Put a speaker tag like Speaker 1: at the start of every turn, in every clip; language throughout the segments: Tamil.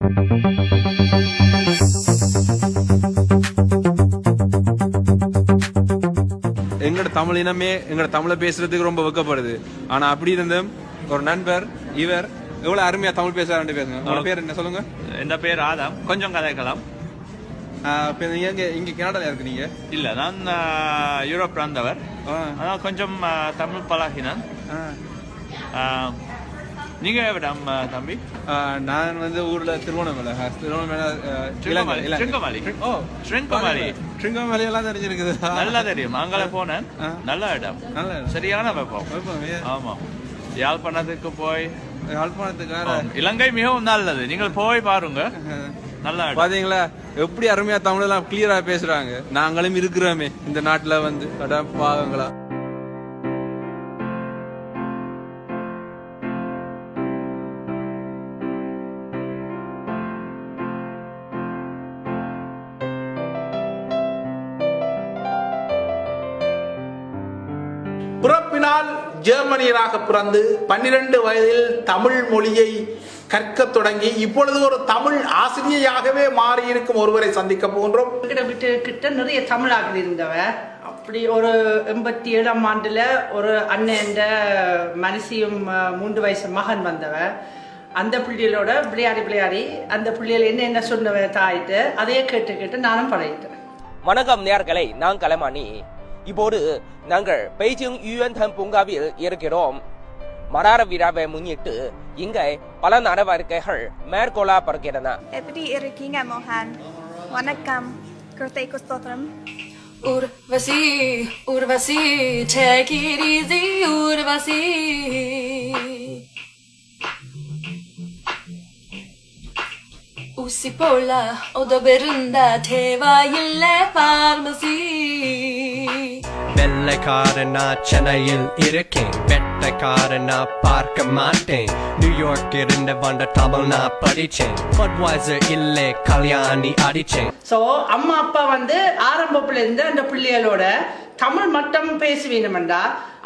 Speaker 1: எங்கட தமிழ் இனமே எங்கட தமிழை பேசுறதுக்கு ரொம்ப வெக்கப்படுது. ஆனா அப்படி இருந்தும் ஒரு நண்பர் இவர் எவ்வளவு அருமையா தமிழ் பேசுறாரு. பேசுங்க. உங்க பேர் என்ன சொல்லுங்க?
Speaker 2: என் பேர் ஆதாம். கொஞ்சம் கதைக்கலாம்.
Speaker 1: இங்க கனடால இருக்கு நீங்க? இல்ல,
Speaker 2: நான் யூரோப் பிறந்தவர். அதான் கொஞ்சம் தமிழ் பழகினேன். நீங்க எவிடம் தம்பி?
Speaker 1: நான் வந்து ஊர்ல திருவண்ணாமலை எல்லாம் தெரிஞ்சிருக்குது.
Speaker 2: நல்லா தெரியும். அங்கே போனேன். நல்ல இடம், நல்ல சரியான வெப்பம். ஆமா, யாழ்ப்பாணத்துக்கு போய் இலங்கை மிகவும் நல்லது. நீங்கள் போய் பாருங்க. நல்லா
Speaker 1: பாத்தீங்களா எப்படி அருமையா தமிழ் எல்லாம் கிளியரா பேசுறாங்க. நாங்களும் இருக்கிறோமே இந்த நாட்டுல வந்து பாவங்களா.
Speaker 3: பிறப்பினால் ஜெர்மனியராக பிறந்து 12 வயதில் தமிழ் மொழியை கற்க தொடங்கி இப்பொழுது ஒரு தமிழ் ஆசிரியையாகவே மாறி இருக்கும் ஒருவரை சந்திக்க போகின்றோம்.
Speaker 4: கிட்ட நிறைய தமிழாக இருந்தவ. அப்படி ஒரு 87ஆம் ஆண்டுல ஒரு அண்ணன் மனசியும் 3 வயசு மகன் வந்தவ. அந்த பிள்ளைகளோட விளையாடி அந்த பிள்ளைகள் என்ன சொன்னவ தாயிட்டு அதையே கேட்டு நானும் பழகிட்டேன்.
Speaker 5: வணக்கம் நேயர்களே, நான் கலைமாணி. இப்போது நாங்கள் பெய்ஜிங் யுஎன்டம் பூங்காவில் இருக்கிறோம். மரார விழாவை முன்னிட்டு இங்கே பல நடவடிக்கைகள் மேற்கொள்ளப்படுகின்றன.
Speaker 6: எப்படி இருக்கீங்க மோகன்? வணக்கம். கிருத்திகை ஸ்தோத்திரம்.
Speaker 7: Urvashi Urvashi take it easy Urvashi. ஊசி போல உதவிருந்த தேவையில்லை பார்மசி.
Speaker 8: வெள்ளைக்காரனா சென்னையில் இருக்கேன், வெட்டைக்காரனா பார்க்க மாட்டேன். நியூயார்க் இருந்து வந்த தமிழ் நான் படிச்சேன், பட்வைசர் இல்லை கல்யாணி அடிச்சேன்.
Speaker 4: ஸோ அம்மா அப்பா வந்து ஆரம்பப்புல இருந்து அந்த பிள்ளைகளோட தமிழ் மட்டும் பேசுவீனுமெண்டா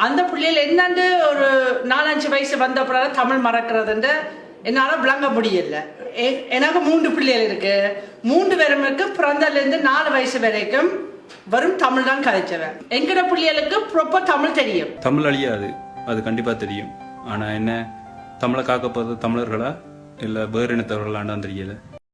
Speaker 4: அந்த பிள்ளைகள் என்னண்டு ஒரு 4-5 வயசு வந்த பிறகு தமிழ் மறக்கிறதுண்டு என்னால விளங்க முடியல. எனக்கு 3 பிள்ளைகள் இருக்கு. 3 பேருக்கு பிறந்தல இருந்து 4 வயசு வரைக்கும் வரும் தமிழ் தான் கதைச்சவன். எங்கட பிள்ளைகளுக்கு ப்ராப்பர் தமிழ் தெரியும்.
Speaker 1: தமிழ் அழியாது, அது கண்டிப்பா தெரியும். ஆனா என்ன தமிழை காக்க போறது தமிழர்களா இல்ல வேறு இனத்தவர்களான்னு தெரியல.